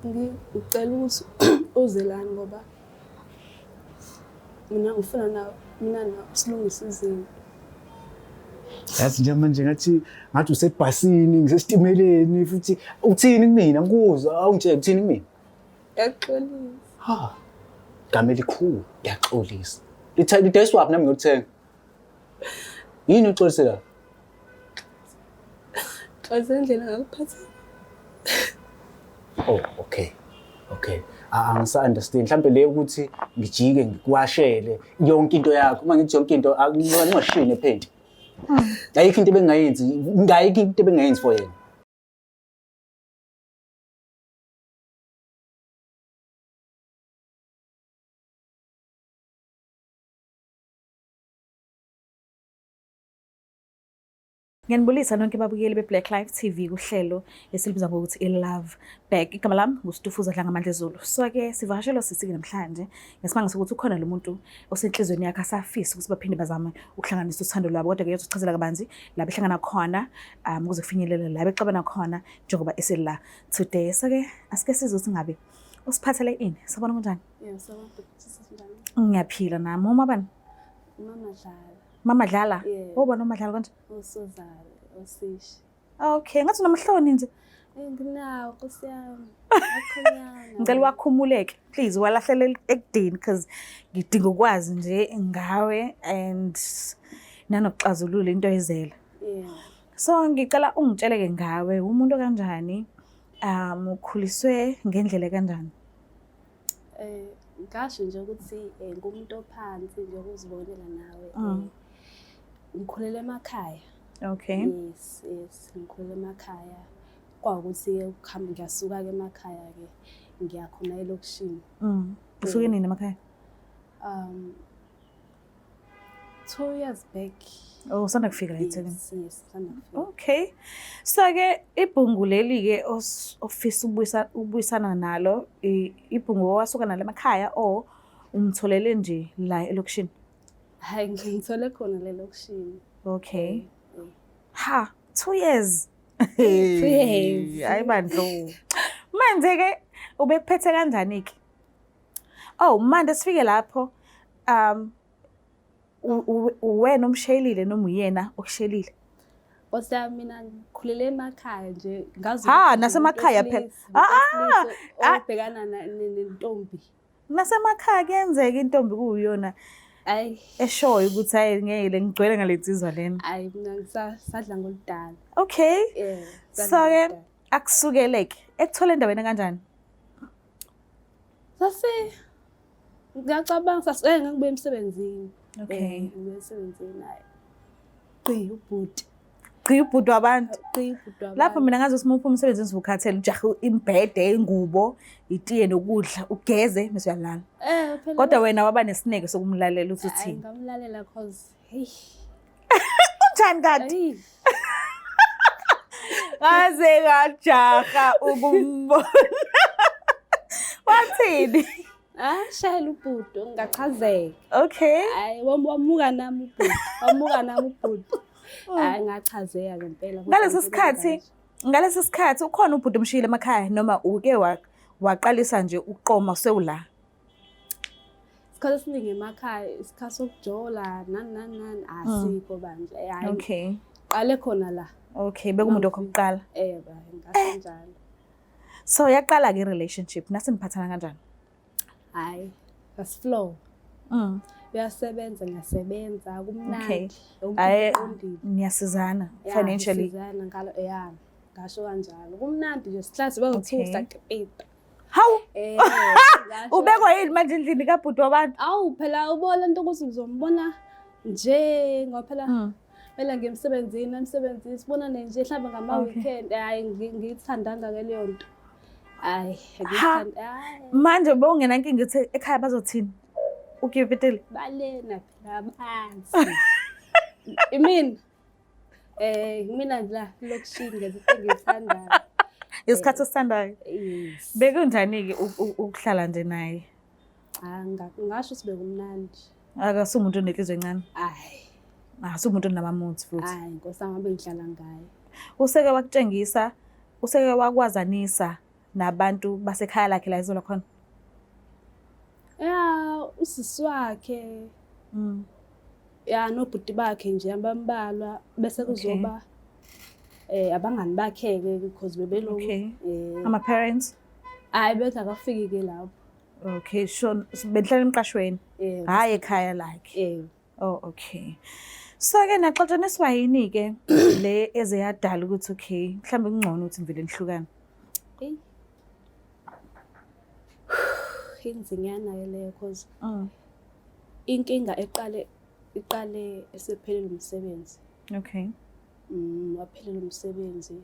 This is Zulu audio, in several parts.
Ngicela ukuthi uzelani ngoba mina ngifuna mina silungise izinto. Yazi nje manje ngathi usebhasini ngisesitimeleni futhi uthini kumina ngikuzwa awungitshela uthini kumina? Ngiyaxolisa. Ha. Igama elikhulu ngiyaxolisa. Lithe swap nami ngiyothenga. Yini uxolise la? Xolisa indlela ngakuphatha. Oh, okay. Angisa-understand. Mhlambe le ukuthi ngijike ngikuwashele yonke into yakho. Uma ngithi yonke into akungashini ephenti. Ayikho into ebengayenzi for yena. Ngiyanibulisa nonke ababukeli beBlack Life TV kuhlelo esilibiza ngokuthi iLove Back. Igama lami nguStufuza Dlangamandla Zulu. So-ke sivakashelo sisike namhlanje ngesimanga sokuthi ukhona lo muntu osenhlizweni yakhe asafisa ukuthi baphinde bazame ukuhlanganisa uthando lwabo, kodwa-ke uzochazela kabanzi la behlangana khona ukuze kufinyelele la bexabana khona njengoba esela today. So-ke asike sizothi ngabe usiphathele ini? Sabona kanjani? Yeah, sabona njani? Ngiyaphila nami. Uma bani? Mama Dlala. Mama Dlala? Yeah. Ubona uMama Dlala kanje? Usozala, usishi. Okay, ngathi unomhloni nje. Nginawo Nkosi yami. Akhonyana. Ngicela wakhumuleke please walahlela ekudeni because ngidinga ukwazi nje ngawe and nanokuxazulula into ezela. Yeah. So ngicela ungitsheleke ngawe umuntu kanjani, ukhuliswe ngendlela kanjani? Ngasho nje ukuthi ngumuntu ophansi nje ukuzibonela nawe. Ngikhulele emakhaya. Okay. Yes, ngikhulele emakhaya. Kwawukuthi ukuhamba ngiyasuka ke emakhaya ke ngiyakhona elokishini. Usuke nini emakhaya? 2 years back. Oh, usanda kufika la eThekwini. Yes, usanda kufika. Okay. So ke ibhungu leli ke ofisa ubuyisana nalo, ibhungu wasuka nalo emakhaya o umtholele nje la elokishini? Hayi ngithole khona le lokishini. Okay. Ha, 2 years. 2 years. Hayi bandlo. Manje ke ubephethe kanjani ke? Oh, manje sifike lapho wena umshayelile noma uyena okushelile? Nkosi yami mina ngikhulele emakhaya nje ngazi. Ha, nasemakhaya phela. Ubhekana nentombi. Nasemakhaya kuyenzeka intombi kuyona. Ayi Eshoyo ukuthi hayi ngeke ngigcwele ngaletsizwa lena. Ayi mina ngisadla ngoludala. Okay. Yeah. So ke akusukeleke ekuthole endaweni kanjani? Ngiyacabanga ngibuye emsebenzini. Okay. Ngibuye emsebenzini hayi. Qi ubhuti. Qi ubhuti wabantu. Qi ubhuti wabantu. Lapho mina ngazi usimupha umsebenzi uzivukhathela ujaha imbhede, ingubo, itiye nokudla, ugeze bese uyalala. Phela. Kodwa wena waba nesineke sokumlalela uthi uthini? Ngamlalela cause hey. Unjani kanti? Ngaze ngajaha ukumbona. Wathini? Shayela ubhuti ngachazeka. Okay. Hayi wamuka nami ubhuti. Hayi ngachazeka ngempela. Ngalesi sikhathi ukhona ubhuti umshiyile emakhaya noma uke waqalisa nje uqoma sewula? Isikhathi esiningi emakhaya isikhathi sokujola nani asikho banje. Hayi. Okay. Qale khona la. Okay, bekumuntu okuqala. Ngasho njalo. So yaqala ke relationship naseniphathana kanjani? Hayi, flow. Uyasebenza ngiyasebenza kumnandi. Hayi niyasizana financially. Siyasizana ngalo ngasho kanjalo. Kumnandi nje sihlazi bengithusa qepeta. Hawu. Ubekwa yini manje endlini kabhuti wabantu? Awu phela ubona into ukuthi uzombona nje ngoba phela phela ngemsebenzini sibonane nje mhlawumbe ngama weekend. Hayi ngithandanga ke leyo nto. Hayi ngithanda. Manje bowungena inkinga ethi ekhaya bazothini? Ukuyiphetele balena phela phansi. Mina la lokishini ngezinto engizithandayo. Isikhathi osithandayo. Yes. Bekunjani ke ukuhlala nje naye? Ngasho sibe kumnandi. Akasumuntu onenhliziyo encane. Hayi. Asumuntu onamamuthi futhi. Hayi Nkosi yami ngabe ngihlala ngayo. Useke wakutshengisa, useke wakwazanisa nabantu basekhaya lakhe la izola khona? Ya, usisi wakhe, ya nobhuti bakhe nje abambalwa bese kuzoba abangani bakhe-ke because bebelokhu Okay. Ama-parents? hayi bengakafiki-ke lapho. Okay, sure. Benihlala emqashweni? Hhayi ekhaya lakhe? Oh, okay. So-ke naxoxaniswa yini-ke le eze yadala ukuthi okay, mhlawumbe kungcono ukuthi nivele nihlukane? Eyi. Inzinyana-ke leyo cause inkinga iqale esephelelwe umsebenzi. Okay. Waphelelwa umsebenzi.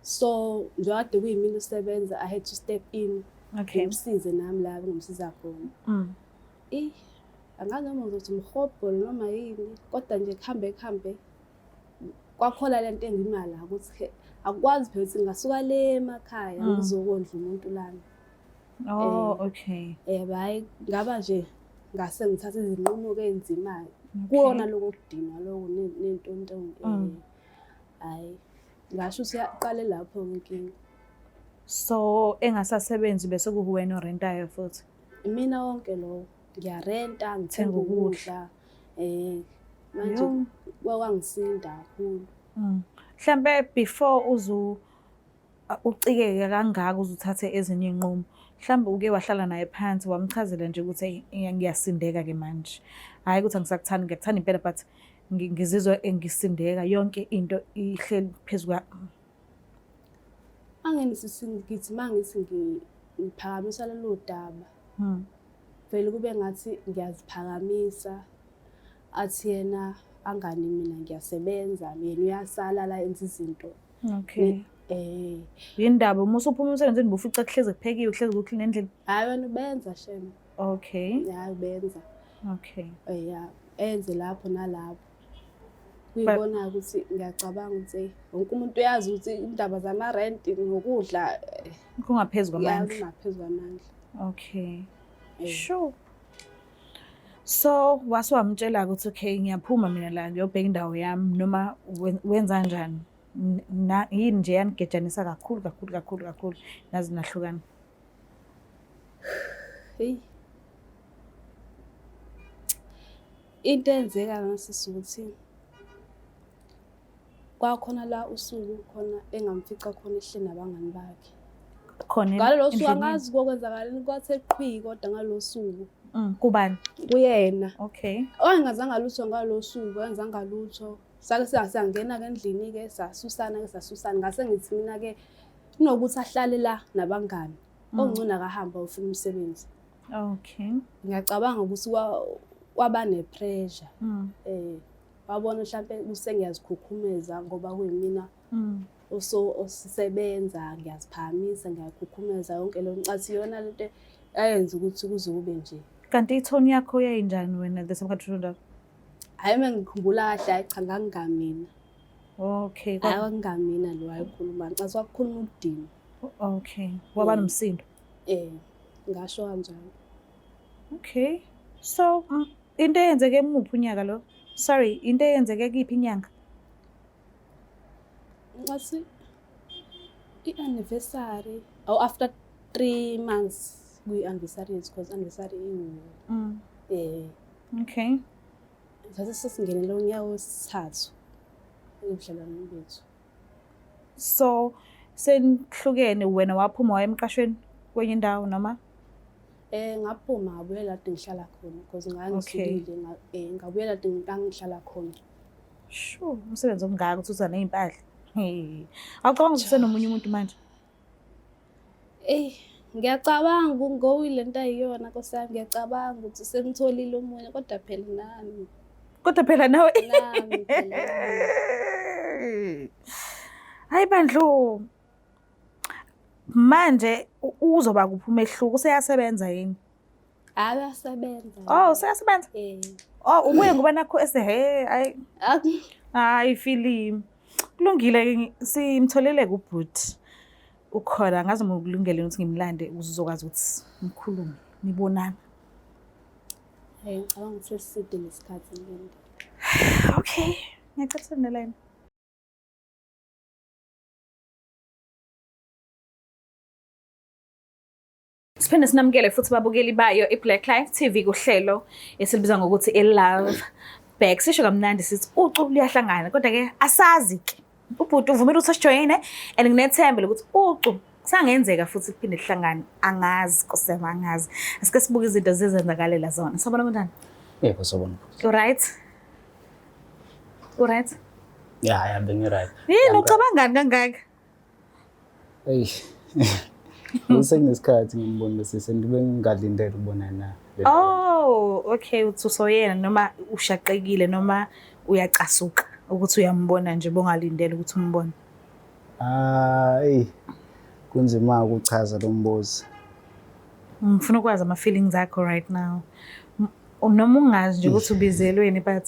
So, njengade kuyimina usebenza, I had to step in. Okay. Ngimsize nami la ngimsiza khona. Angazi noma ngizothi umhobholo noma yini, kodwa nje kuhambe kwakhona lento engimala ukuthi akwazi phela ukuthi ngasuka le emakhaya ngizokondla umuntu lana. Oh, okay. Hayi ngaba nje ngase ngithatha izinqumo ezinzimayo. Kuwona lokho kudinwa lokho nentonto. Hayi ngasho ukuthi yaqale lapho inkinga. So engasasebenzi bese kuwena orentayo futhi? Mina wonke lo ngiyarenta, ngithenga ukudla. Manje kwangisinda kakhulu. Mhlambe before ucikeke kangaka uzuthathe ezinye inqumo, mhlambe uke wahlala naye phansi wamchazela nje ukuthi ngiyasindeka ke manje. Hayi ukuthi angisakuthandi, ngiyakuthanda impela but ngizizwa ngisindeka, yonke into ihleli phezu kwa. Ngithi mangithi ngiphakamisa lelo daba. Vele kube ngathi ngiyaziphakamisa. Athi yena angani mina ngiyasebenza, yena uyasala la enza izinto. Okay. Yindaba uma usuphuma emsebenzini bufica kuhlezi kuphekiwe, kuhlezi kuclean endlini? Hayi wena ubenza shema. Okay. Ya ubenza. Okay. Ya enze lapho nalapho. Kuyibona ukuthi ngiyacabanga ukuthi wonke umuntu uyazi ukuthi indaba zama-rent ngokudla kungaphezulu kwamandla. Kungaphezulu kwamandla. Okay. Sure. So wamtshela ukuthi okay ngiyaphuma mina la ngiyobheka indawo yami noma wenza kanjani? Yini nje yanigejanisa kakhulu nazi nahlukana? Into eyenzeka ngasisi ukuthi kwakhona la usuku khona engamfica khona ehleli nabangani bakhe. Khona Ngalolo suku angazi kokwenzakaleni kwathe qhwi kodwa ngalolo suku. Kubani? Kuyena. Okay. Wayengazanga lutho ngalolo suku, wayengazanga lutho. Sake sangena-ke endlini-ke sasusana ngase ngithi mina-ke kunokuthi ahlale la nabangani. Okungcono akahamba ufuna umsebenzi. Okay. Ngiyacabanga ukuthi kwaba ne-pressure. Wabona mhlampe usengiyazikhukhumeza ngoba kuyimina osisebenza, ngiyaziphakamisa, ngiyakhukhumeza yonke leyo ncathi iyona lento ayenza ukuthi kuze kube nje. Kanti ithoni yakho yayinjani wena the same country? Hayi mengikhumbula kahle, hayi cha ngangingamina. Okay. Hayi kwakungamina lo wayekhuluma, ncathi wakukhuluma ukudinwa. Okay. Waba nomsindo? Ngasho kanjalo. Okay. So into eyenzeke emuphi unyaka lo? Sorry, into eyenzeke kiphi inyanga? Ngathi i-anniversary after 3 months kwi-anniversary because anniversary Okay. Sathi sesingenele unyaka wesithathu ebudlelwaneni bethu. So senihlukene wena waphuma waya emqashweni kwenye indawo noma? Ngaphuma ngabuyela la ngihlala khona because ngangisukile ngabuyela la ngihlala khona. Sure, umsebenzi omngaka uthutha nezimpahla. Awucabanga ukuthi usenomunye umuntu manje? Ngiyacabanga ngowile lento ayiyona nkosami, ngiyacabanga ukuthi sengitholile umunye kodwa phela nami. Kodwa phela nawe. Nami phela. Hayi bandlu. Manje uzoba kuphi umehluko? Useyasebenza yini? Ayasebenza. Oh, useyasebenza? Oh, ubuye ngoba nakho hayi. Hayi film. Kulungile simtholele kubhuti. Ukhona ngazi uma ukulungele ukuthi ngimlande uzokwazi ukuthi nikhulume nibonana. Ngicabanga ukuthi seside lesikhathi ngilinde. Okay. Ngiyacela line. Siphinde sinamukele futhi babukeli bayo iBlack Life TV kuhlelo esilibiza ngokuthi iLove Back. Sisho kamnandi sithi ucu liyahlangana kodwa ke asazi ke. Ubhuti uvumile ukuthi asijoyine and nginethemba ukuthi ucu kusangenzeka futhi kuphinde lihlangane. Angazi kosema angazi. Asike sibuke izinto zezenzakalela zona. Sabona kanjani? Yebo sabona. You right? You right? Ya bengi-right. Yini ucabangani kangaka? Hey. Kusenesikhathi ngibona bese sendibe ngingalindele ukubona na. Oh, okay, uthi usoyena noma ushaqekile noma uyacasuka ukuthi uyambona nje bongalindele ukuthi umbone. Kunzima ukuchaza lo mbuzo. Ngifuna ukwazi ama feelings akho right now. Noma ungazi nje ukuthi ubizelweni but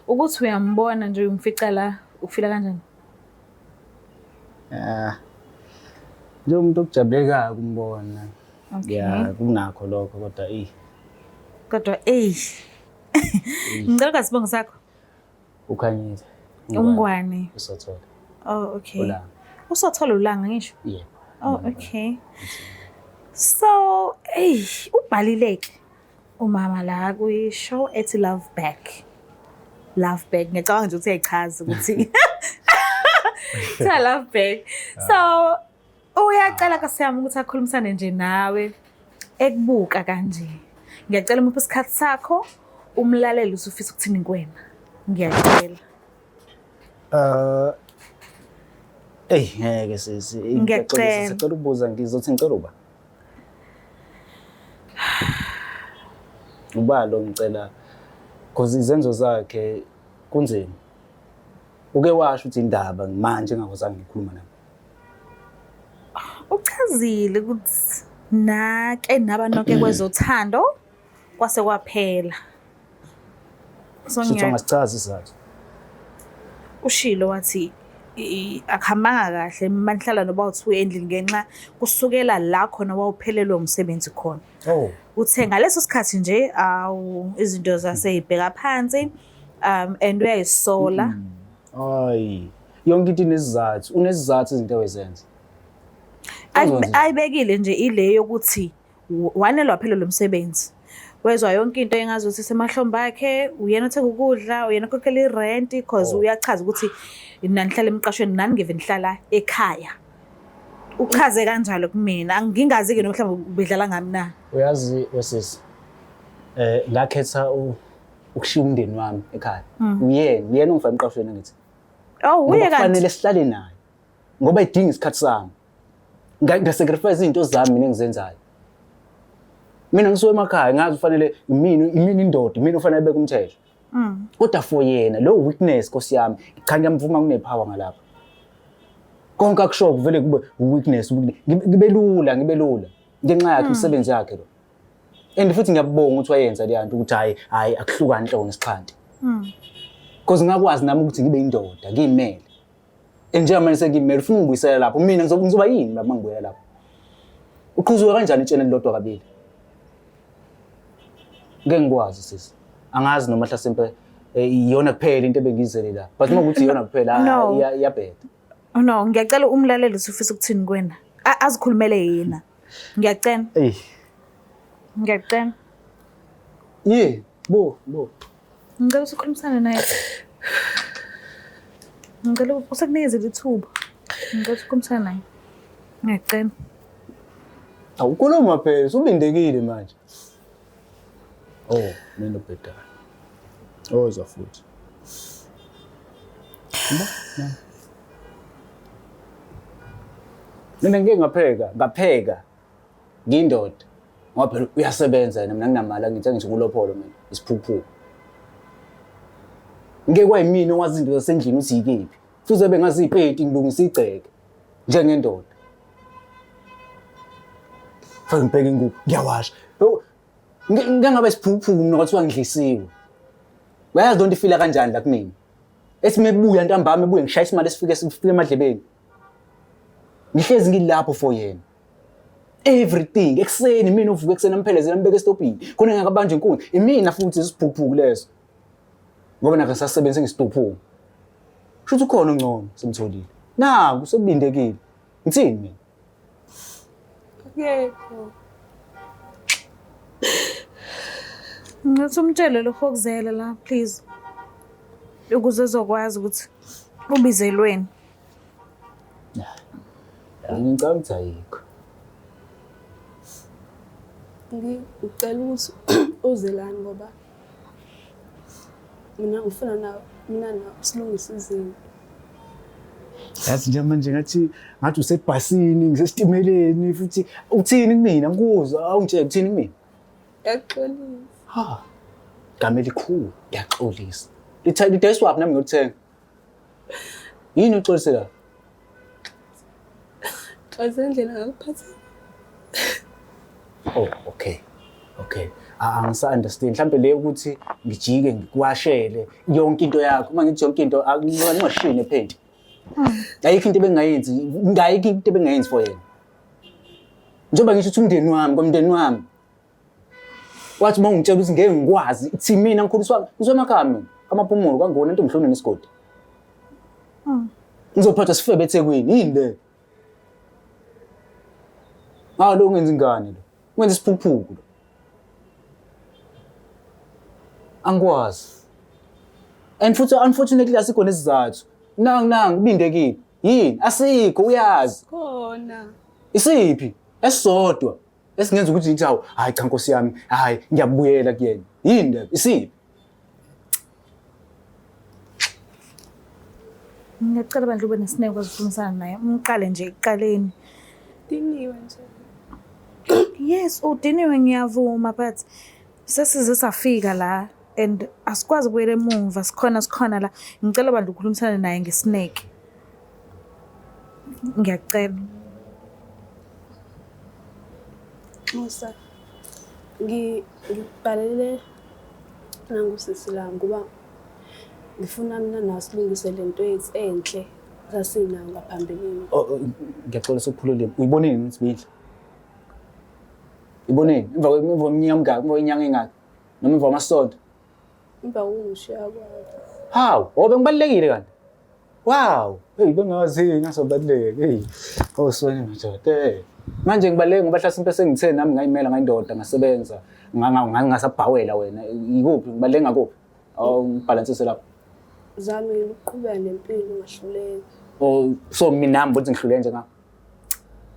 ukuthi uyambona nje umfica la ufila kanjani? Nje umuntu okujabulekayo ukumbona. Okay. Ya kunakho lokho kodwa Kodwa ngicela kasibongo sakho. Ukhanyile. Ungwani? Usothola. Oh, okay. Ulanga. Usothola ulanga ngisho? Yebo. Oh, okay. So, ubhalileke umama la kwi-show ethi Love Back. Love Back. Ngicabanga nje ukuthi uyayichaza ukuthi Tha Love Back. So, uyacela kasiyami ukuthi akhulumisane nje nawe ekubuka kanje. Ngiyacela umuphe isikhathi sakho umlaleli usufisa ukuthini kuwena. Ngiyacela. Ngeke sisi. Ngiyacela. Sicela ukubuza ngizothi ngicela uba. Uba lo ngicela because izenzo zakhe kunzima. Uke washo ukuthi indaba manje engakuzange ngikhuluma naye. Uchazile ukuthi nake nabanoke kwezothando kwase kwaphela. So Sithi ungasichaza isizathu. ushilo wathi akuhambanga kahle manihlala noba uthi endlini ngenxa kusukela la khona wawuphelelwe umsebenzi khona. Oh. Uthe ngaleso sikhathi nje izinto zaseyibheka phansi and uyayisola. Yonke into inesizathu, unesizathu izinto ezenza. Ayibekile nje ile yokuthi wanelwa phelelwe umsebenzi. Wezwa yonke into engazuthi semahlomba akhe uyena othenga ukudla uyena okhokhela irent because uyachaza ukuthi nanihlala emqashweni nani ngive nihlala ekhaya. Uchaze kanjalo kumina ngingazi ke nomhlawumbe ubedlala ngami na. Uyazi wesisi ngakhetha ukushiya umndeni wami ekhaya. Uyena ungifaka emqashweni ngithi. Oh uye kanti kufanele sihlale naye ngoba idinga isikhathi sami. Ngasacrifice izinto zami mina engizenzayo. Mina ngisuke emakhaya ngazi ufanele imini indoda imini ufanele beke umthetho. Kodwa for yena lo weakness Nkosi yami cha ngiyamvuma kunepower ngalapha. Konke akusho kuvele kube weakness ngibe lula ngenxa yakhe umsebenzi yakhe lo. And futhi ngiyabonga ukuthi wayenza le yanto ukuthi hayi akuhlukani inhloko nesixhanti. Because ngakwazi nami ukuthi ngibe indoda ngimele. Njengamanje sengimele ufuna ungibuyisela lapho mina ngizoba yini lapho ngibuyela lapho. Uqhuzwe kanjani itshene lodwa kabili? Ngeke ngikwazi sisi. Angazi noma mhlasimpe iyona kuphela into ebengizele la. But uma ukuthi iyona kuphela iyabheda. No, ngiyacela umlaleli usufisa ukuthini kuwena. Azikhulumele yena. Ngiyacela. Ngiyacela. Bo. Ngicela ukukhulumisana naye. Ngicela usekunikeze ithuba. Ngicela ukukhulumisana naye. Ngiyacela. Awukhuluma phela, ubindekile manje. Mina ubhedala. Oza futhi. Mina ngeke ngapheka. Ngiyindoda. Ngoba phela uyasebenza mina nginamali ngithe ngithi kulopholo mina isiphuphu. Ngeke kwayimina owazi izinto zasendlini uthi yikephi. Futhi bengazi ipeti ngilungisa igceke njengendoda. Fake ngibheke ingubo ngiyawasha. Ngeke ngabe isiphuphu mina kwathiwa ngidlisiwe. Wayazi lonto ifila kanjani la kumina. Ethi mebuya ntambama ebuye ngishayisa imali sifike emadlebeni. Ngihlezi ngilapho for yena. Everything ekseni mina uvuka ekseni amphelezela ambeke estopini. Khona ngakabanje inkunzi. Imina futhi isiphuphu leso. Ngoba nake sasebenza ngesitophu. Shuthi ukhona ongcono semtholile. Naku sebindekile. Ngithini mina? Yebo. Ngathi umtshele lo Hawkzela la please. Ukuze ezokwazi ukuthi ubizelweni. Ngicabanga ukuthi ayikho. Ngicela ukuthi uzelani ngoba mina ngifuna nawe silungise izinto. Yazi nje manje ngathi usebhasini ngisesitimeleni futhi uthini kumina ngikuzwa awungitshela uthini kumina. Ngiyaxolisa. Ha. Igama elikhulu ngiyaxolisa. Lidayiswa waphi nami ngiyothenga? Yini uxolise la? Xolisa indlela ngakuphatha. Oh, okay. Angisa-understand. Mhlambe le ukuthi ngijike ngikuwashele yonke into yakho. Uma ngithi yonke into akungashini ephenti. Ayikho into ebengayenzi for yena. Njengoba ngisho ukuthi umndeni wami, komndeni wami. Wathi uma ungitshela ukuthi ngeke ngikwazi, ithi mina ngikhuliswa emakhaya mina. Amaphumulo kwangona into emhlonweni esigodi. Ngizophatha sifebe eThekwini, yini le? Lo ungenza ingane lo. Wenza isiphuphuku lo. Angikwazi. And futhi unfortunately asikho nesizathu. Nangu kubindekile. Yini? Asikho uyazi. Khona. Isiphi? Esisodwa. Esingenza ukuthi ngithi hayi cha Nkosi yami, hayi ngiyabuyela kuyena. Yini le? Isiphi? Ngiyacela bandla ube nesineke ukukhulumisana naye. Umqale nje ekuqaleni. Diniwe nje. Yes, udiniwe ngiyavuma but sesize safika la and asikwazi ukuyela emuva sikhona la. Ngicela bandla ukukhulumisana naye ngesineke. Ngiyacela. Musa. Ngibhalele nangusisi la ngoba ngifuna mina nasilungise lento yethu enhle sasinayo ngaphambilini. Ngiyaxolisa ukukhulula. Uyiboneni Nsibili? Iboneni? Emva kweminyaka engaka? Noma emva kwamasonto? Emva kokushiya kwakho. Hawu, bengibalekile kanti. Wow, bengazi ngasobaleka. Sweni madoda. Manje ngibaleke ngoba hlase impese engithe nami ngayimela ngayindoda ngasebenza. Ngasabhawela wena. Ikuphi ngibaleke ngakuphi? Ngibalansise lapho. Zami uqhubeka nempilo ngahluleka. So mina nami ukuthi ngihlule nje nga.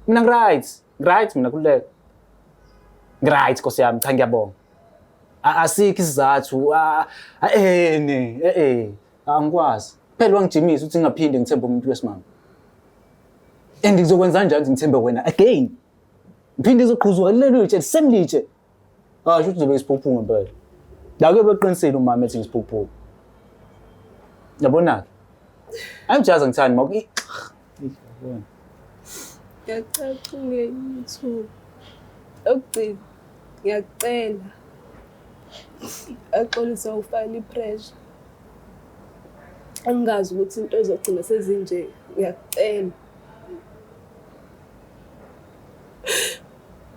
Mina right mina kuleka. Right Nkosi yami cha ngiyabonga. Asikho isizathu angikwazi. Phela wangijimisa ukuthi ngingaphinde ngithembe umuntu wesimanga. And ngizokwenza kanjani ukuthi ngithembe wena again? Ngiphinde izoqhuzwa lelo litshe same litshe. Sho ukuthi zobe isiphuphuko ngempela. La ke beqinisile umama ethi ngisiphuphuko. Yabona? Angijaza ngithani mawuki. Ngiyacela ngiyithu. Okugcina ngiyacela. Axolisa ufile ipressure. Angazi ukuthi into ezogcina sezinje ngiyacela.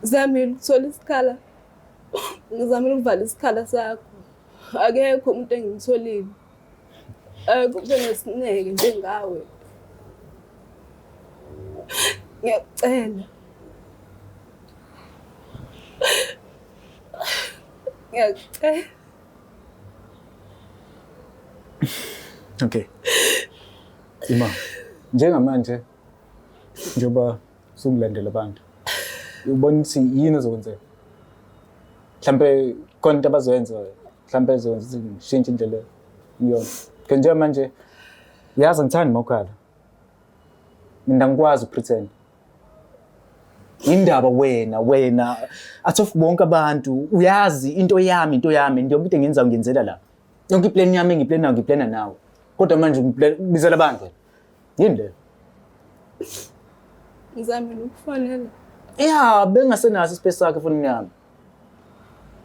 Zamile ukuthola isikhala. Ngizamile ukuvala isikhala sakho. Akekho umuntu engimtholile. Kusenesineke njengawe. Ngiyacela. Ngiyacela. Okay. Ima, njengamanje njoba sungilandela abantu. Ubona ukuthi yini ozokwenzeka? Mhlambe khona into abazoyenza, mhlambe ezokwenza shintshe indlela iyona. Nje manje yazi ngithanda mawukhala. Mina ngikwazi ukupretend. Indaba wena athi of bonke abantu uyazi into yami yonke into engenza ngiyenzela la. Yonke iplan yami ngiplana nawe. Kodwa manje ngibizela abantu. Yini le? Ngizamile ukufanele. Bengasenaso ispace sakhe efonini yami.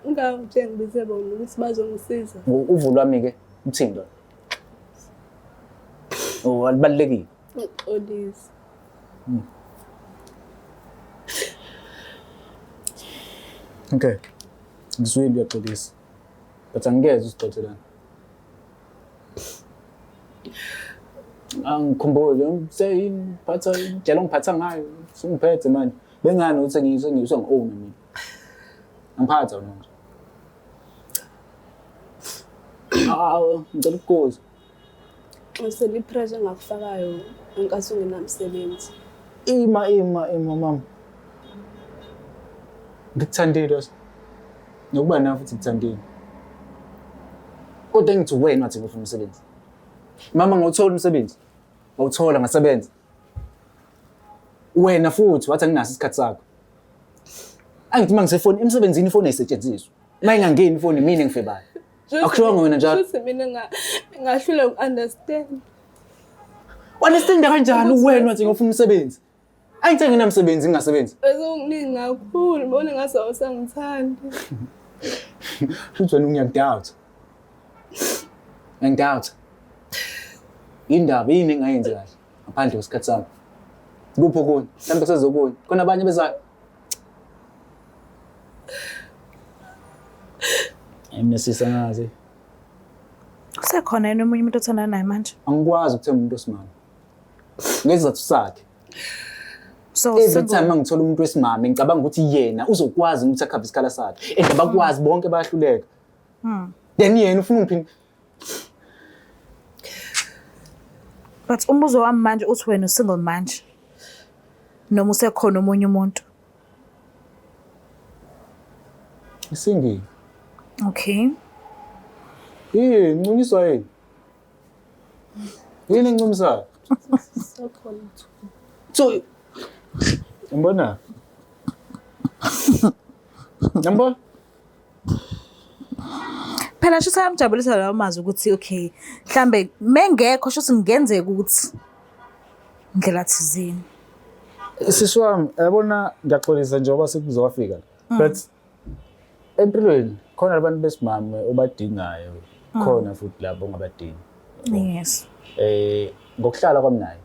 Ngawuthe ngibize bona ukuthi bazongisiza. Uvulo wami ke uthini lo? Alibalekile. Uxolisa. Okay. Ngizwile uyaxolisa. But angeze usixolelana. Angikhumbule seyiphatha njalo ngiphatha ngayo singiphethe manje. Bengani ukuthi ngisho ngo-own mina. Angiphatha wena nje. ngicela ukukuza. Usele ipressure engakufakayo ngenkathi ungenamsebenzi. Ima mama. Ngikuthandile nokuba nawe futhi ngikuthandile. Kodwa ngithi wena wathi ngifuna umsebenzi. Mama ngawuthola umsebenzi. Awuthola ngasebenza. Wena futhi wathi anginaso isikhathi sakho. Angithi mangisefoni emsebenzini ifoni ayisetshenziswa. Mayingangeni ifoni mina ngifebayo. Akushiwanga wena njalo. Futhi mina ngahlula ukunderstand. Understand kanjani wena wathi ngifuna umsebenzi? Angithi nginamsebenzi ngingasebenzi. Bekunginingi kakhulu, ngibona ngathi awusangithandi. Futhi wena ngiyakudoubt. Ngiyakudoubt. Indaba yini engayenzi kahle ngaphandle kwesikhathi sami. Kupho konke, mhlawumbe kusezokuni. Khona abanye bezayo. Emnesisa ngazi. Kusekhona yena omunye umuntu othandana naye manje? Angikwazi ukuthemba umuntu wesimama. Ngesizathu sakhe. So every time ngithola umuntu wesimama ngicabanga ukuthi yena uzokwazi ukuthi akhave isikhala sakhe. Abakwazi bonke bayahluleka. Then yena ufuna ukuphinda. But umbuzo wami manje uthi wena usingle manje. Noma usekhona omunye umuntu? Isingi. Okay. Ncunyiswa yini? Yini ncunyiswa? Sokhona. So Mbona? Namba? Phela sho samjabulisa lawo mazwi ukuthi okay, mhlambe mengekho sho ngenzeka ukuthi indlela thizini. Siswami, yabona ngiyaxolisa njengoba sekuzofika. But empilweni khona abantu besimame obadingayo, khona futhi labo ngabadingi. Yes. Ngokuhlala kwami naye.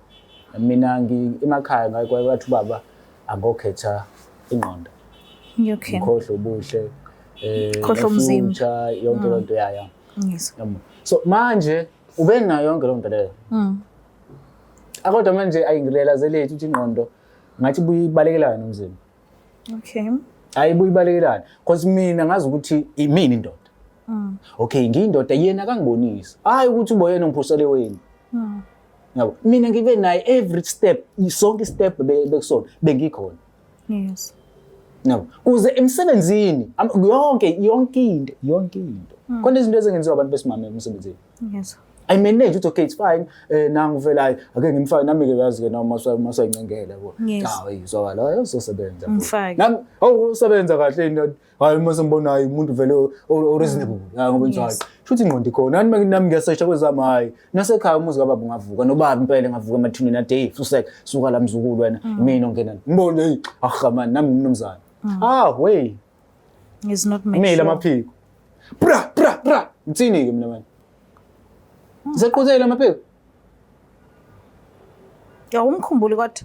Mina emakhaya ngathi baba angokhetha ingqondo. Okay. Ngikhohle ubuhle. Khohle umzimba. Yonke lento yaya. Yes. So manje ube nayo yonke lonto leyo. Akodwa manje ayingirealizele ukuthi ingqondo ngathi buyibalekelayo nomzimba. Okay. Ayibuyibalekelayo because mina ngazi ukuthi imini indoda. Okay, ngiyindoda yena akangibonisa. Hayi ukuthi uboyena ngiphusele wena. Yabo, mina ngibe naye every step, sonke step bekusona bengikhona. Yes. Yabo, kuze emsebenzini yonke into. Khona izinto ezengenziwa abantu besimame emsebenzini. Yes. I manage ukuthi okay it's fine nangu vela ake ngimfake nami ke yazi ke noma masayincengela yabo. Hayi izwakala uzosebenza. Nami usebenza kahle into hayi mase ngibonayo umuntu vele o reasonable ngoba njalo. Futhi ingqondo ikhona nami ngiyasesha kwezami hayi nasekhaya umuzi kababa ungavuka nobaba impela ngavuka emathuneni ade useka suka la mzukulu wena mina ongena ngibone hey man nami ngumnumzana. Way It's not make mina amaphiko. Bra ngitsini ke mina manje. Zeqhuzela amaphiko. Umkhumbuli kodwa.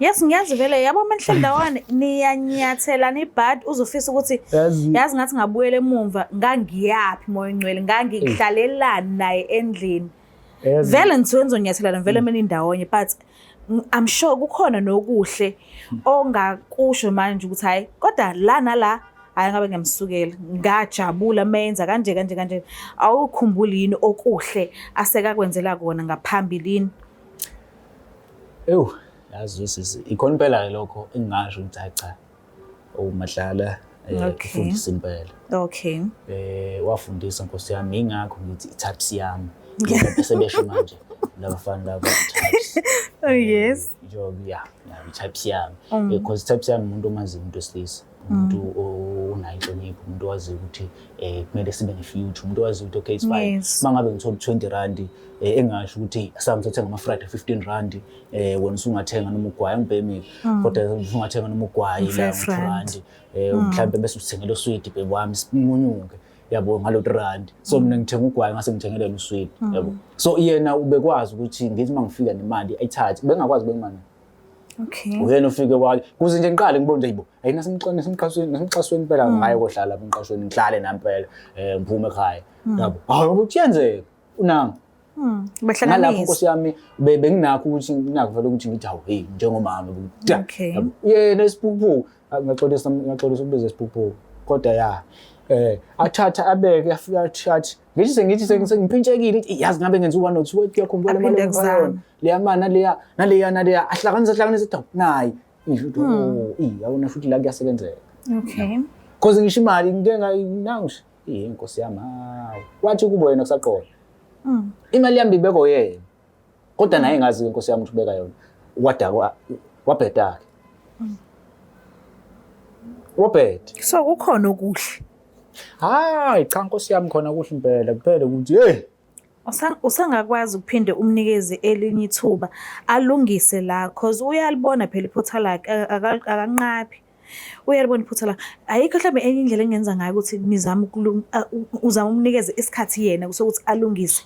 Yes ngiyazi vele yabo manhle ndawane niyanyathela ibhadi uzofisa ukuthi yazi ngathi ngabuyela emumva ngangiyapi moya ngcwele ngangihlalelana naye endlini. Vele ngisenzo nyathelana vele mina indawonye but I'm sure kukhona nokuhle ongakusho manje ukuthi hayi kodwa la nala hayi ngabe ngiyamsukela ngajabula menza kanje awukhumbuli yini okuhle aseka kwenzela kona ngaphambilini. Yazi sisi ikhona impela lokho engingasho ukuthi cha uMadlala ufundisa impela. Okay. Wafundisa Nkosi yami ingakho ngithi types yami. Ngoba sebesho manje labafana labo types. Oh yes. Yeah, types yami. Because types yami umuntu omazi umuntu wesilisa. Umuntu onayo inhlonipho, umuntu owazi ukuthi kumele sibe ne-future, umuntu owazi ukuthi okay it's fine. Mangabe ngithola 20 rand engasho ukuthi samthethe ngama-Friday 15 rand wena usungathenga noma ugwayi ngibhemile kodwa usungathenga noma ugwayi la 2 rand mhlawumbe bese usithengele usweet bebe wami simunyuke yabo ngalo 3 rand so mina ngithenga ugwayi ngase ngithengelele usweet yabo so yena ubekwazi ukuthi ngithi mangifika nemali ayithathe bengakwazi bengimani. Okay. Uyena ufike kwakhe kuze nje ngiqale ngibone nje yibo ayina simxasweni phela ngaye kohlala lapha emqashweni ngihlale nampela ngiphume ekhaya yabo hayi ukuyenzeka unanga behlanganisa Nkosi yami benginakho ukuthi nginakho vele ukuthi ngithi hawu hey njengomama Okay. yena isiphuphu ngaxolisa ukubiza isiphuphu kodwa ya athatha abeke afika athi ngithi sengiphintshekile yazi ngabe ngenza 1 or 2 kuyakhumbula Aphinde kuzame. leya mana naleya ahlanganisa ithi nayi yabona futhi la kuyasebenzeka Okay. cause ngisho imali ngike ngayinangisho inkosi yami hawu wathi kubo wena kusaqola imali yami ibekho yena kodwa naye ngazi inkosi yami ukuthi ubeka yona wadaka wabhedaka wabheda So kukhona okuhle. hayi cha inkosi yami khona kuhle impela kuphela ukuthi Usangakwazi ukuphinde umnikeze elinye ithuba alungise la cause uyalibona phela iphutha lakhe akanqaphi. Uyalibona iphutha la. Ayikho mhlawumbe enye indlela engenza ngayo ukuthi nizame uzama umnikeze isikhathi yena kusokuthi alungise.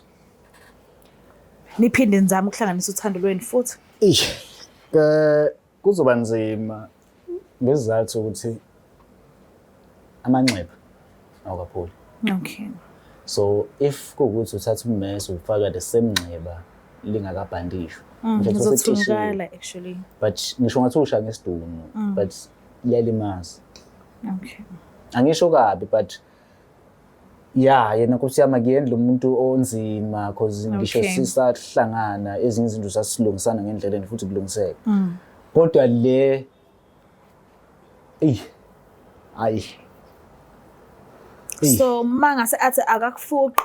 Niphinde nizame ukuhlanganisa uthando lweni futhi. Kuzoba nzima ngesizathu ukuthi amanxeba awukapholi. Okay. So if kuwukuthi uthatha ummese ufaka the same nxeba lingakabhandishwa Uzothungala actually. but ngisho ngathi usha ngesidunu but liyalimaza. Okay. Angisho kabi but yena Nkosi yami akuyendla umuntu onzima cause ngisho sisahlangana ezinye izinto sasilungisana ngendlela futhi kulungiseka. Kodwa le ayi So mangase athi akakufuqi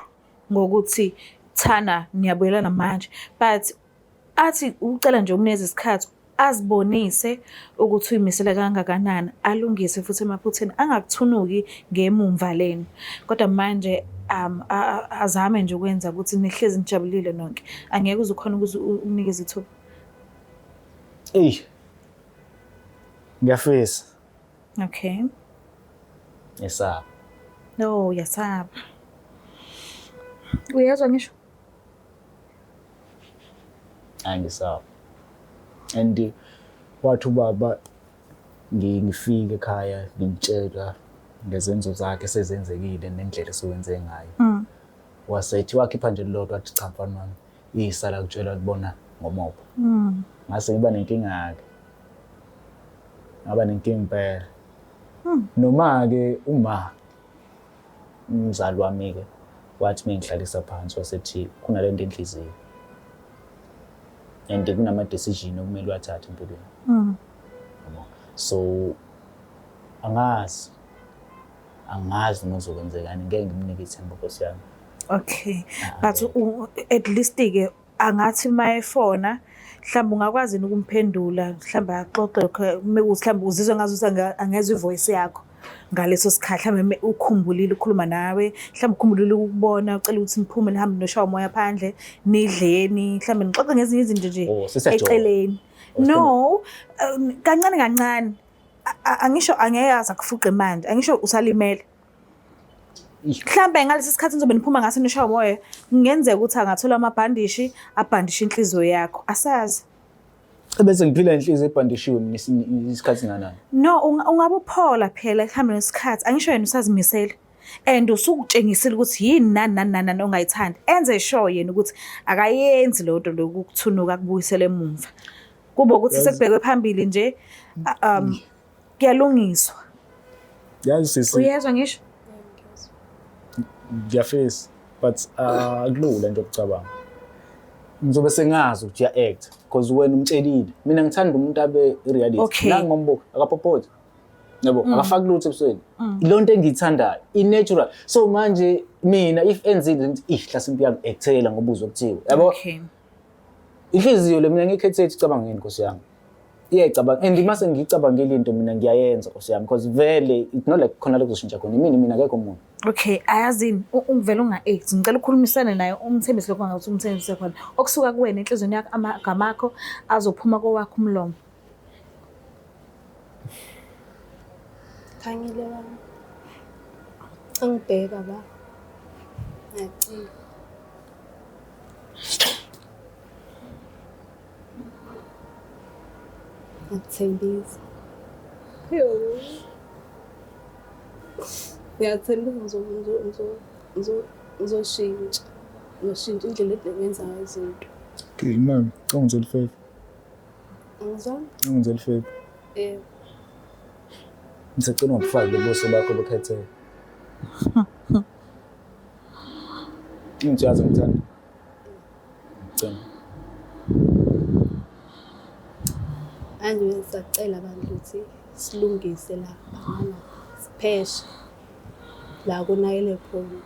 ngokuthi thana niyabuyelana manje but athi ucela nje umnikeze isikhathi azibonise ukuthi uyimisela kangakanani alungise futhi emaphutheni angakuthunuki ngemumva leni kodwa manje azame nje ukwenza ukuthi nihlezi nijabulile nonke angeke uzokhona ukuthi umnikeze ithuba. Ngiyafisa. Okay. Yesaba. No, yasaba. Uyezwa ngisho? Angisaba. And wathi ubaba ngifike ekhaya ngimtshela ngezenzo zakhe sezenzekile nendlela esewenze ngayo. Wasethi wakhipha nje lodwa wathi cha mfana wami isala kutshela kubona ngomobo. Ngase ngiba nenkinga yakhe. Ngaba nenkinga impela. Noma ke umzali wami ke wathi mengihlalisa phansi wasethi kunalento enhliziyo. And kunama decision okumele wathathe empilweni. So angazi nozokwenzekani ngeke ngimnike ithemba Nkosi yami. Okay. But at least ke angathi mayefona mhlawumbe ungakwazi ukumphendula mhlawumbe axoxe mhlawumbe uzizwe ngazuthi angezwe ivoice yakho ngaleso sikhathi mhlawumbe ukhumbulile ukukhuluma nawe mhlawumbe ukhumbulile ukubona ucela ukuthi niphume nihambe noshawa umoya phandle nidleni mhlawumbe nixoxe ngezinye izinto nje eceleni. No kancane angisho angeke azakufuqa manje angisho usalimele mhlawumbe ngalesi sikhathi nizobe niphuma ngase nishawa umoya kungenzeka ukuthi angathola amabhandishi abhandisha inhliziyo yakho asazi bese ngiphila inhliziyo ebhandishiwe mina isikhathi nganani. No ungabe uphola phela ekuhambeni nesikhathi angisho yena usazimisela and usukutshengisile ukuthi yini nani ongayithandi enze sure yena ukuthi akayenzi lonto lokukuthunuka kubuyisela emuva kube ukuthi sekubhekwe phambili nje kuyalungiswa. Yazi sisi Uyezwa ngisho? ngiyafisa but akulula nje ukucabanga. Ngizobe sengazi ukuthi act because wena umtshelile mina ngithanda umuntu abe reality nangombo akapopoti yabo akafaki lutho ebusweni ilonto engiyithandayo i-natural so manje mina if enzile hlase impilo yami ekuthela ngoba uzokuthiwa yabo inhliziyo le mina ngikhethe icabanga ngini Nkosi yami iyayicabanga and mase ngicabangela into mina ngiyayenza Nkosi yami because vele it's not like khona lokuzoshintsha khona mina akekho umuntu. Okay ayazini ungivela unga-act ngicela ukukhulumisana naye umthembise lokho ngathi umthembise khona okusuka kuwena enhlizweni yakho amagama akho azophuma kowakho umlomo. Khangile baba. Angibheka baba. Ngiyacela. Ngiyethembisa. Ngiyethembisa ngizoshintsha indlela engenza ngayo izinto. Okay mama, ungizwela favor. Angizwa? Ungizwela favor. Ngisacela ungabufaki lobuso bakho bukhetheke. Ngiyazi ngithanda. Ngicela. Manje ngisacela abantu ukuthi silungise lapha noma sipheshe la kunakele khona.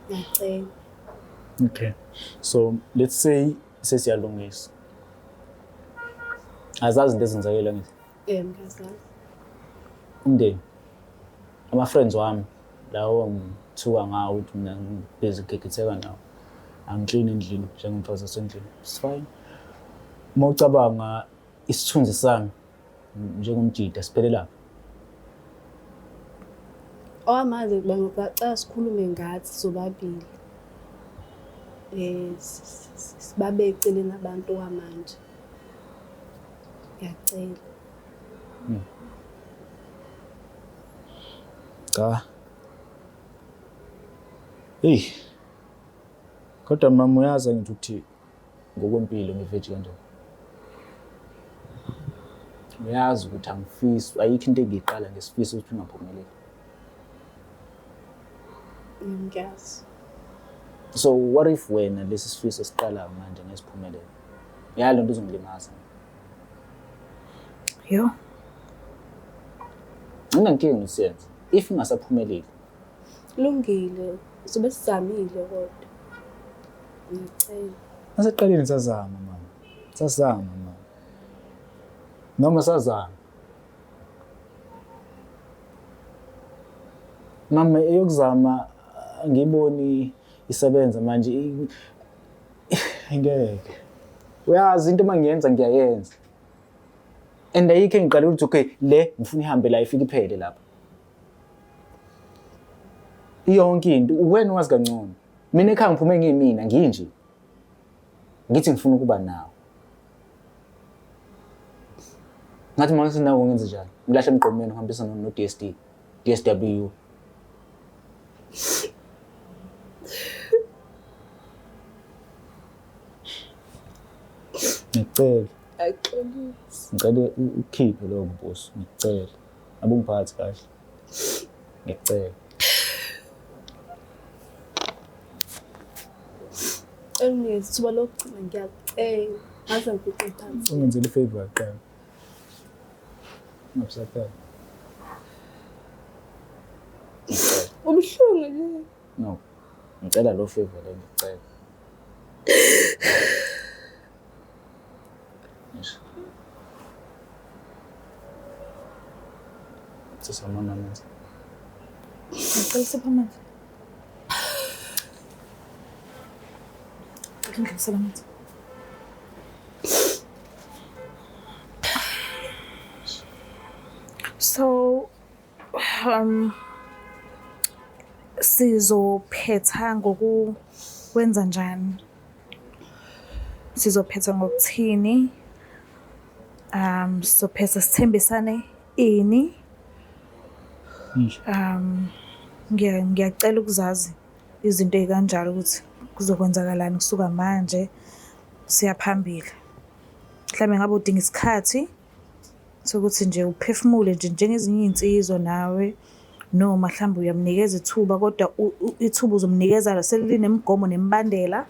Ngiyacela. Okay. So let's say sesiyalungisa. Azazi into ezenzakela ngithi. Ngiyazazi. Umndeni. Ama friends wami lawo ngithuka ngawo ukuthi mina ngibhizi ukugigitheka nawo. Angiclean endlini njengomfazi wasendlini. It's fine. Mawucabanga isithunzi sami njengomjida siphelela. Manje bengicela sikhulume ngathi sobabili. Sibabe eceleni abantu kwamanje. Ngiyacela. Cha. Hey. Kodwa mama uyazi ngithi uthi ngokwempilo ngiveji kanjani. Uyazi ukuthi angifisi ayikho into engiyiqala ngesifiso ukuthi ungaphumeleli. Ngiyazi. So what if wena lesi sifiso siqala manje ngesiphumelele? Yalo nto uzongilimaza. Yo. Nginankinga ngisiyenze. If ngasaphumeleli. Lungile. Sobe sizamile kodwa. Ngicela. Aseqaleni sazama mama. Sazama mama. Noma sazama. Mama eyokuzama ngiboni isebenza manje ngeke. Uyazi into mangiyenza ngiyayenza. And ayikho engiqala ukuthi okay le ngifuna ihambe la ifike iphele lapha. Yonke into wena wazi kangcono. Mina ekhaya ngiphume ngiyimina nginje. Ngithi ngifuna ukuba nawe. Ngathi manje sinawo ngenze njani? Ngilahle emgqomeni ngihambisa no DSW. Ngicela. Axolisi. Ngicela ukhiphe lo mbuso, ngicela. Abungiphathi kahle. Ngicela. Engizithuba lokugcina ngiyacela. Ngaze ngifice phansi. Ungenzele ifavor qala. Ngapsathela. Ubuhlungu nje. No. Ngicela lo favor le ngicela. Yes. Sesamana manje. Ngicela isipho manje. Ngicela manje. So sizophetha ngokwenza njani? Sizophetha ngokuthini? Sizophetha sithembisane ini? Ngiyacela ukuzazi izinto ezikanjalo ukuthi kuzokwenzakalani kusuka manje siya phambili. Mhlawumbe ngabe udinga isikhathi sokuthi nje uphefumule nje njengezinye insizwa nawe noma mhlawumbe uyamnikeza ithuba kodwa ithuba uzomnikeza selinemigomo nemibandela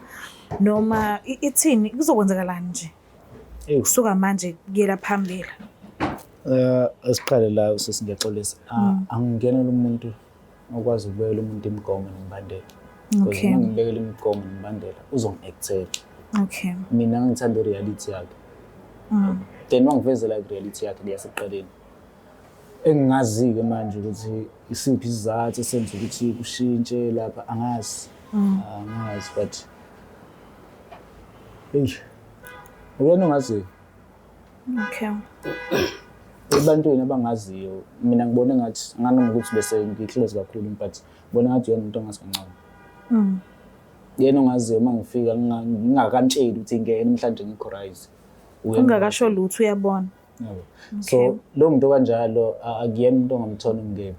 noma ithini kuzokwenzakalani nje kusuka manje kuyela phambili. Asiqale la sesiyaxolisa. Angingenela umuntu okwazi ukubekela umuntu imigomo nemibandela. Okay. Because ngibekela imigomo nemibandela uzongi-actela. Okay. Mina ngithanda reality yakhe. Then wangivezela reality yakhe liyasiqaleni. Engingazi-ke manje ukuthi isiphi isizathu esenza ukuthi kushintshe lapha angazi. Angazi but uyena ongaziyo. Okay. Ebantwini abangaziyo mina ngibona ngathi anganoma ukuthi bese ngiclose kakhulu but ngibona ngathi yena umuntu ongazi kancane. Yena ongaziyo mangifika ngingakantsheli ukuthi ngeke namhlanje ngikho rise. Ungakasho lutho uyabona. Yebo. So lo muntu kanjalo akuyena umuntu ongamthola ngebe.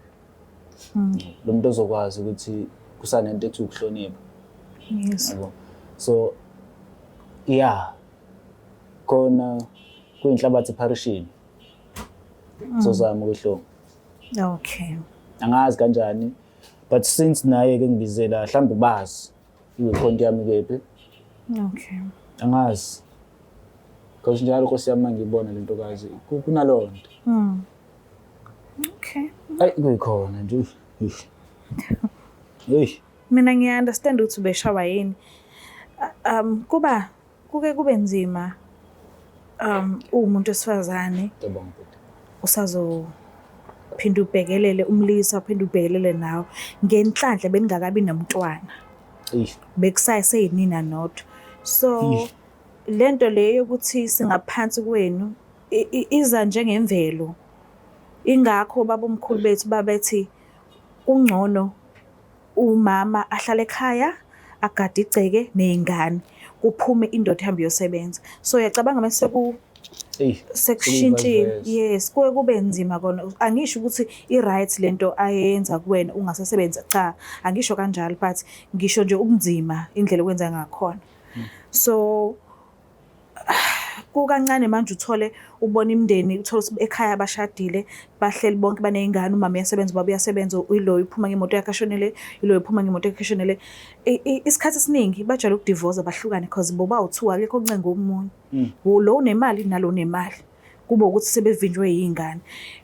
Lo muntu ozokwazi ukuthi kusanento ethi ukuhlonipha. Yes. Yebo. So yeah. Khona kuyinhlabathi parishini. Sozama ukuhlonga. Okay. Angazi kanjani but since naye ke ngibizela mhlawumbe bazi i-account yami kephi Okay. angazi because njalo Nkosi yami ngibona lento kazi kunaloo nto Okay. ayi kuyikhona nje hey Mina ngiya-understand ukuthi ubeshawa yini. Kube nzima umuntu wesifazane ngiyabonga bhuti usazophinda ubhekelele umlisa uphinde ubhekelele nawe ngenhlanhla beningakabi nomntwana bekusayinina nodwa so lento leyo yokuthi singaphansi kwenu iza njengemvelo ingakho baba omkhulu bethu babethi ungcono umama ahlale ekhaya agade igceke nezingane kuphume indoda ihambe yosebenza so uyacabanga mase sekushintshile yes kube nzima kona angisho ukuthi i-right lento ayenza kuwena ungasasebenza cha angisho kanjalo but ngisho nje ubunzima indlela okwenza ngakhona so kukancane manje uthole ubona imindeni uthola ekhaya abashadile bahleli bonke banezingane umama uyasebenza ubaba uyasebenza uyilo iphuma ngemoto yakashonele ilo iphuma ngemoto yakashonele isikhathi esiningi bajala ukudivorce bahlukane because boba u2 akekho oncenga omunye lo unemali nalo unemali kube ukuthi sebevinjwe izingane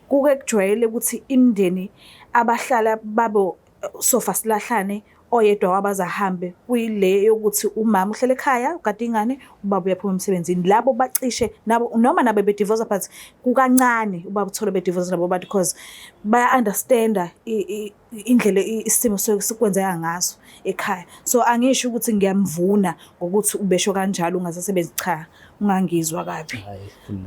kuke kujwayele ukuthi imindeni abahlala babo sofa silahlane oyedwa wabazahambe kuyile yokuthi umama uhlele ekhaya ugada ingane ubaba uyaphuma emsebenzini labo bacishe nabo noma nabe bedivorce but kukancane ubaba uthola bedivorce nabo but because baya understand indlela isimo sokwenzeka ngaso ekhaya so angisho ukuthi ngiyamvuna ngokuthi ubesho kanjalo ungasasebenzi cha ungangizwa kabi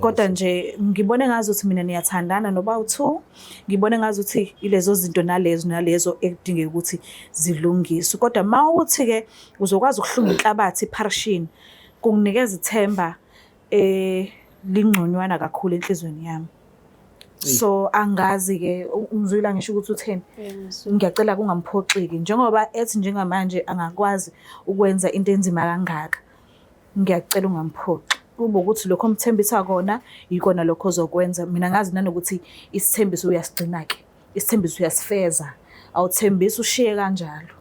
kodwa nje ngibone ngazi ukuthi mina niyathandana noba u2 ngibone ngazi ukuthi ilezo zinto nalezo ekudingeka ukuthi zilungiswe kodwa mawuthi ke uzokwazi ukuhlunga inhlabathi iparishini kunginikeza ithemba lingconywana kakhulu enhlizweni yami so angazi ke ungizwile ngisho ukuthi utheni ngiyacela kungamphoxiki njengoba ethi njengamanje angakwazi ukwenza into enzima kangaka ngiyacela ungamphoxi kube ukuthi lokho omthembisa kona yikona lokho ozokwenza mina ngazi nanokuthi isithembiso uyasigcina ke isithembiso uyasifeza awuthembisa ushiye kanjalo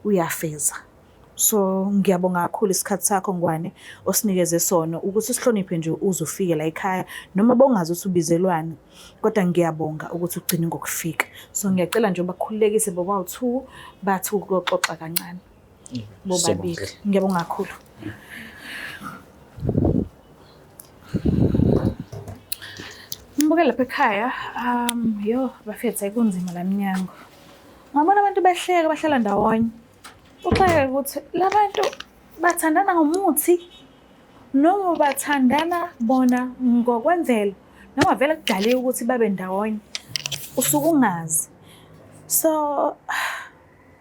uyafeza so ngiyabonga kakhulu isikhathi sakho Ngwane osinikeze sona ukuthi sihloniphe nje uzufike la ekhaya noma bongazi ukuthi ubizelwane kodwa ngiyabonga ukuthi ugcine ngokufika so ngiyacela nje bakhululekise boba u2 bathi ukuxoxa kancane bobabili ngiyabonga kakhulu Mbuke lapha ekhaya bafethe kunzima la minyango ngabona abantu behleka bahlala ndawonye uxaka ukuthi labantu bathandana ngomuthi noma bathandana bona ngokwemvelo noma vele kudale ukuthi babe ndawonye usuku ungazi so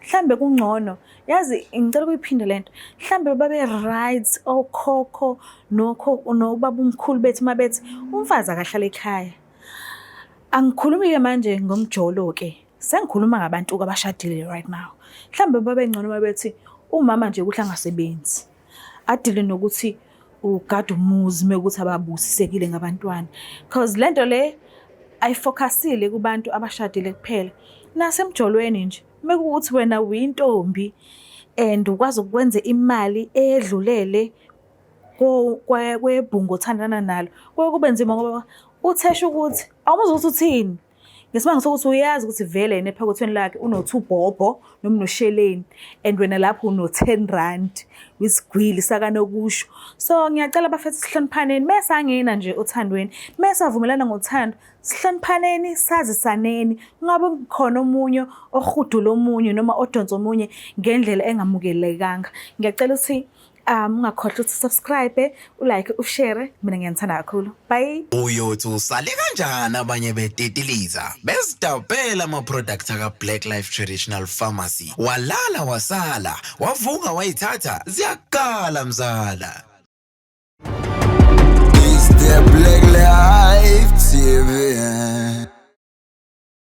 mhlambe kungcono yazi ngicela ukuyiphinde lento mhlambe babe right okhokho nobaba umkhulu bethu mabethi umfazi akahlala ekhaya angikhulumi ke manje ngomjolo ke sengikhuluma ngabantu abashadile right now mhlambe babe ngcono mabethi umama nje kuhla ngasebenzi adile nokuthi ugada umuzi mekuthi ababusisekile ngabantwana because lento le ayifocusile kubantu abashadile kuphela nasemjolweni nje mekuthi wena uyintombi and ukwazi ukwenza imali edlulele kwebhungu othandana nalo kube nzima ngoba uthesha ukuthi awumuzi ukuthi uthini ngesimanga sokuthi uyazi ukuthi vele yena ephakethweni lakhe uno2 bhobho noma nosheleni and wena lapho uno10 wisigwili sakanokusho so ngiyacela bafethu sihloniphaneni mase angena nje othandweni mase avumelana ngothando sihloniphaneni sazisaneni ngabe khona omunye ohudula omunye noma odonsa omunye ngendlela engamukelekanga ngiyacela ukuthi ungakhohlwa ukuthi subscribe ulike ushare mina ngiyanthanda kakhulu bye uyothi usale kanjani abanye betetiliza bezidabela ama products aka Black Life Traditional Pharmacy walala wasala wavuka wayithatha ziyakala mzala It's the Black Life TV